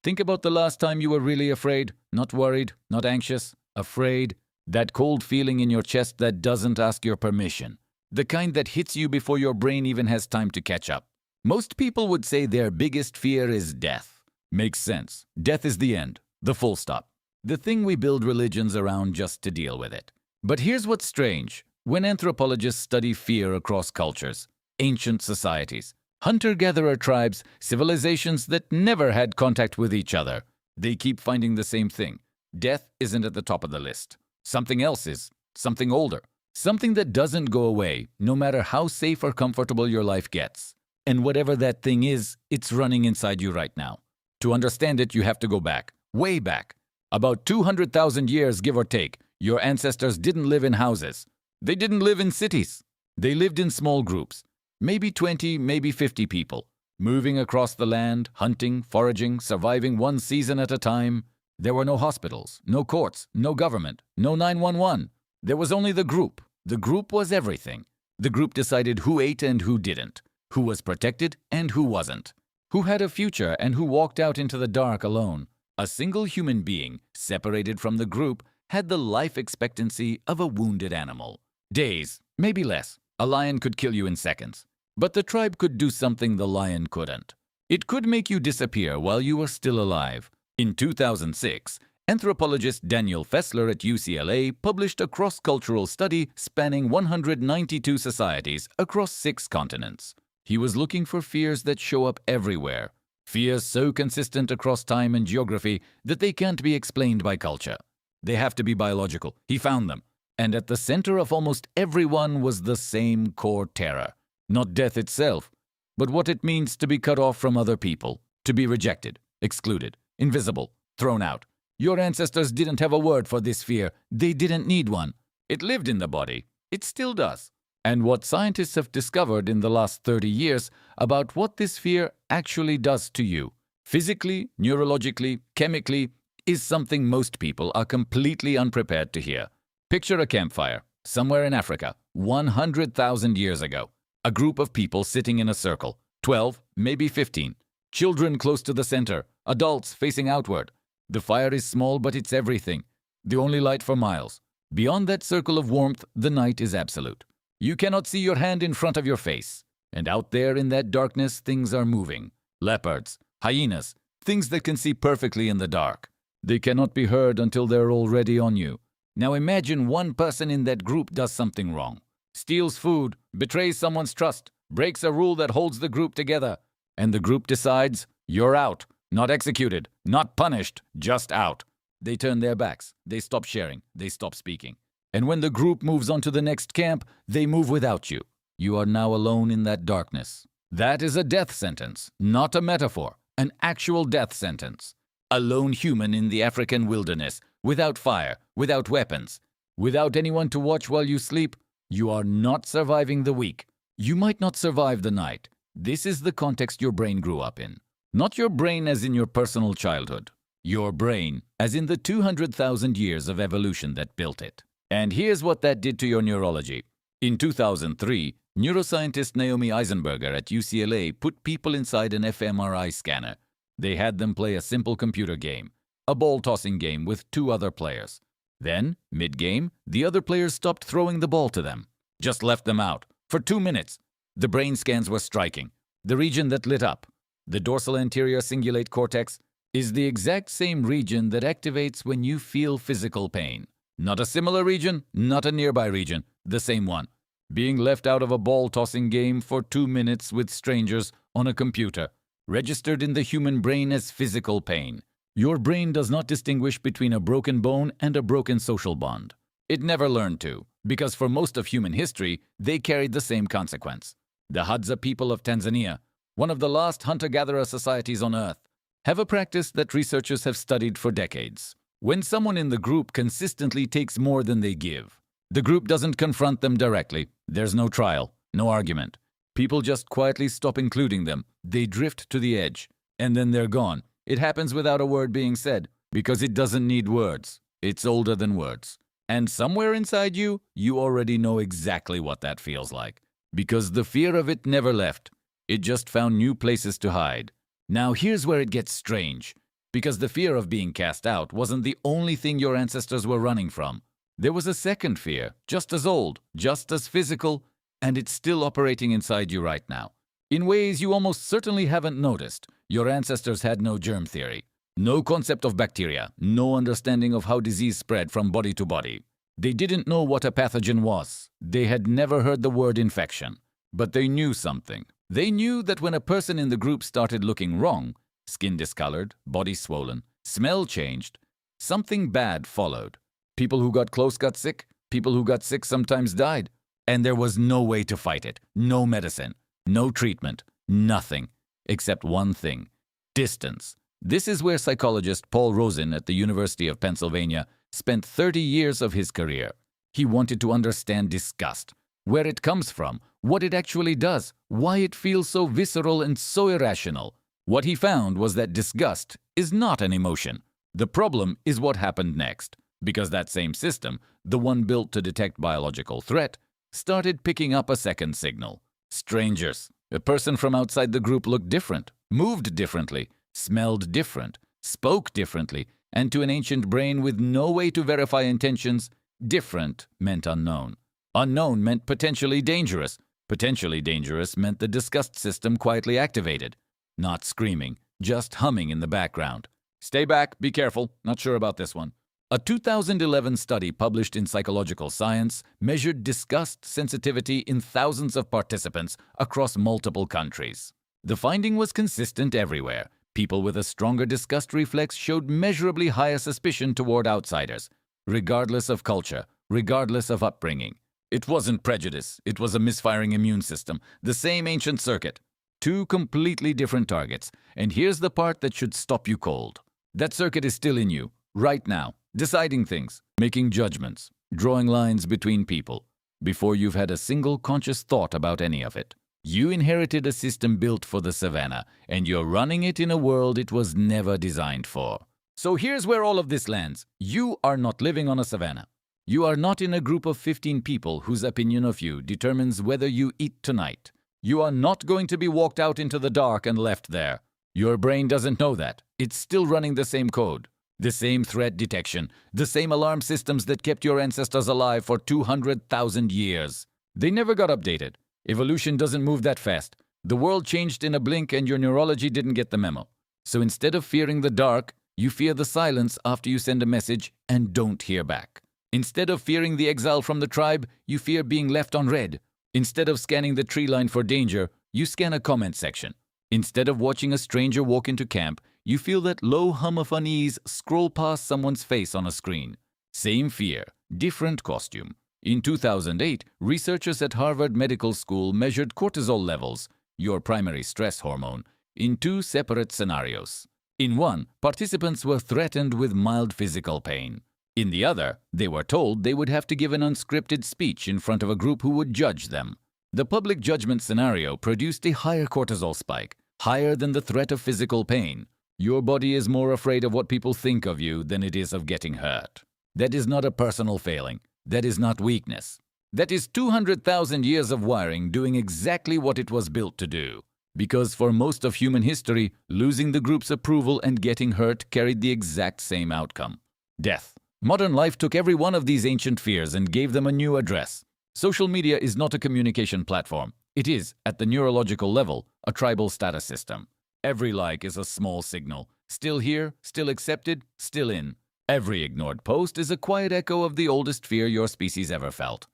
Think about the last time you were really afraid, not worried, not anxious, afraid. That cold feeling in your chest that doesn't ask your permission. The kind that hits you before your brain even has time to catch up. Most people would say their biggest fear is death. Makes sense. Death is the end, the full stop. The thing we build religions around just to deal with it. But here's what's strange. When anthropologists study fear across cultures, ancient societies, hunter-gatherer tribes, civilizations that never had contact with each other, they keep finding the same thing. Death isn't at the top of the list. Something else is, something older, something that doesn't go away no matter how safe or comfortable your life gets. And whatever that thing is, it's running inside you right now. To understand it, you have to go back, way back. About 200,000 years, give or take, your ancestors didn't live in houses. They didn't live in cities. They lived in small groups, maybe 20, maybe 50 people, moving across the land, hunting, foraging, surviving one season at a time. There were no hospitals, no courts, no government, no 911. There was only the group. The group was everything. The group decided who ate and who didn't, who was protected and who wasn't, who had a future and who walked out into the dark alone. A single human being, separated from the group, had the life expectancy of a wounded animal. Days, maybe less. A lion could kill you in seconds. But the tribe could do something the lion couldn't. It could make you disappear while you were still alive. In 2006, anthropologist Daniel Fessler at UCLA published a cross-cultural study spanning 192 societies across 6 continents. He was looking for fears that show up everywhere, fears so consistent across time and geography that they can't be explained by culture. They have to be biological. He found them. And at the center of almost everyone was the same core terror. Not death itself, but what it means to be cut off from other people, to be rejected, excluded, invisible, thrown out. Your ancestors didn't have a word for this fear. They didn't need one. It lived in the body. It still does. And what scientists have discovered in the last 30 years about what this fear actually does to you, physically, neurologically, chemically, is something most people are completely unprepared to hear. Picture a campfire, somewhere in Africa, 100,000 years ago. A group of people sitting in a circle, 12, maybe 15. Children close to the center, adults facing outward. The fire is small, but it's everything. The only light for miles. Beyond that circle of warmth, the night is absolute. You cannot see your hand in front of your face. And out there in that darkness, things are moving. Leopards, hyenas, things that can see perfectly in the dark. They cannot be heard until they're already on you. Now imagine one person in that group does something wrong. Steals food, betrays someone's trust, breaks a rule that holds the group together. And the group decides, you're out. Not executed, not punished, just out. They turn their backs. They stop sharing. They stop speaking. And when the group moves on to the next camp, they move without you. You are now alone in that darkness. That is a death sentence, not a metaphor, an actual death sentence. A lone human in the African wilderness, without fire, without weapons, without anyone to watch while you sleep. You are not surviving the week. You might not survive the night. This is the context your brain grew up in. Not your brain as in your personal childhood. Your brain as in the 200,000 years of evolution that built it. And here's what that did to your neurology. In 2003, neuroscientist Naomi Eisenberger at UCLA put people inside an fMRI scanner. They had them play a simple computer game, a ball-tossing game with 2 other players. Then, mid-game, the other players stopped throwing the ball to them. Just left them out. For 2 minutes. The brain scans were striking. The region that lit up, the dorsal anterior cingulate cortex, is the exact same region that activates when you feel physical pain. Not a similar region, not a nearby region, the same one. Being left out of a ball-tossing game for 2 minutes with strangers on a computer, registered in the human brain as physical pain. Your brain does not distinguish between a broken bone and a broken social bond. It never learned to, because for most of human history, they carried the same consequence. The Hadza people of Tanzania, one of the last hunter-gatherer societies on Earth, have a practice that researchers have studied for decades. When someone in the group consistently takes more than they give, the group doesn't confront them directly. There's no trial, no argument. People just quietly stop including them. They drift to the edge, and then they're gone. It happens without a word being said, because it doesn't need words. It's older than words. And somewhere inside you, you already know exactly what that feels like. Because the fear of it never left. It just found new places to hide. Now here's where it gets strange. Because the fear of being cast out wasn't the only thing your ancestors were running from. There was a second fear, just as old, just as physical, and it's still operating inside you right now. In ways you almost certainly haven't noticed, your ancestors had no germ theory, no concept of bacteria, no understanding of how disease spread from body to body. They didn't know what a pathogen was. They had never heard the word infection. But they knew something. They knew that when a person in the group started looking wrong, skin discolored, body swollen, smell changed, something bad followed. People who got close got sick. People who got sick sometimes died. And there was no way to fight it. No medicine. No treatment. Nothing. Except one thing. Distance. This is where psychologist Paul Rosen at the University of Pennsylvania spent 30 years of his career. He wanted to understand disgust, where it comes from, what it actually does, why it feels so visceral and so irrational. What he found was that disgust is not an emotion. The problem is what happened next, because that same system, the one built to detect biological threat, started picking up a second signal. Strangers. A person from outside the group looked different, moved differently, smelled different, spoke differently, and to an ancient brain with no way to verify intentions, different meant unknown. Unknown meant potentially dangerous. Potentially dangerous meant the disgust system quietly activated. Not screaming, just humming in the background. Stay back, be careful, not sure about this one. A 2011 study published in Psychological Science measured disgust sensitivity in thousands of participants across multiple countries. The finding was consistent everywhere. People with a stronger disgust reflex showed measurably higher suspicion toward outsiders, regardless of culture, regardless of upbringing. It wasn't prejudice, it was a misfiring immune system, the same ancient circuit. Two completely different targets, and here's the part that should stop you cold. That circuit is still in you, right now, deciding things, making judgments, drawing lines between people, before you've had a single conscious thought about any of it. You inherited a system built for the savannah, and you're running it in a world it was never designed for. So here's where all of this lands. You are not living on a savannah. You are not in a group of 15 people whose opinion of you determines whether you eat tonight. You are not going to be walked out into the dark and left there. Your brain doesn't know that. It's still running the same code, the same threat detection, the same alarm systems that kept your ancestors alive for 200,000 years. They never got updated. Evolution doesn't move that fast. The world changed in a blink and your neurology didn't get the memo. So instead of fearing the dark, you fear the silence after you send a message and don't hear back. Instead of fearing the exile from the tribe, you fear being left on red. Instead of scanning the tree line for danger, you scan a comment section. Instead of watching a stranger walk into camp, you feel that low hum of unease scroll past someone's face on a screen. Same fear, different costume. In 2008, researchers at Harvard Medical School measured cortisol levels, your primary stress hormone, in two separate scenarios. In one, participants were threatened with mild physical pain. In the other, they were told they would have to give an unscripted speech in front of a group who would judge them. The public judgment scenario produced a higher cortisol spike, higher than the threat of physical pain. Your body is more afraid of what people think of you than it is of getting hurt. That is not a personal failing. That is not weakness. That is 200,000 years of wiring doing exactly what it was built to do. Because for most of human history, losing the group's approval and getting hurt carried the exact same outcome: death. Modern life took every one of these ancient fears and gave them a new address. Social media is not a communication platform. It is, at the neurological level, a tribal status system. Every like is a small signal. Still here, still accepted, still in. Every ignored post is a quiet echo of the oldest fear your species ever felt.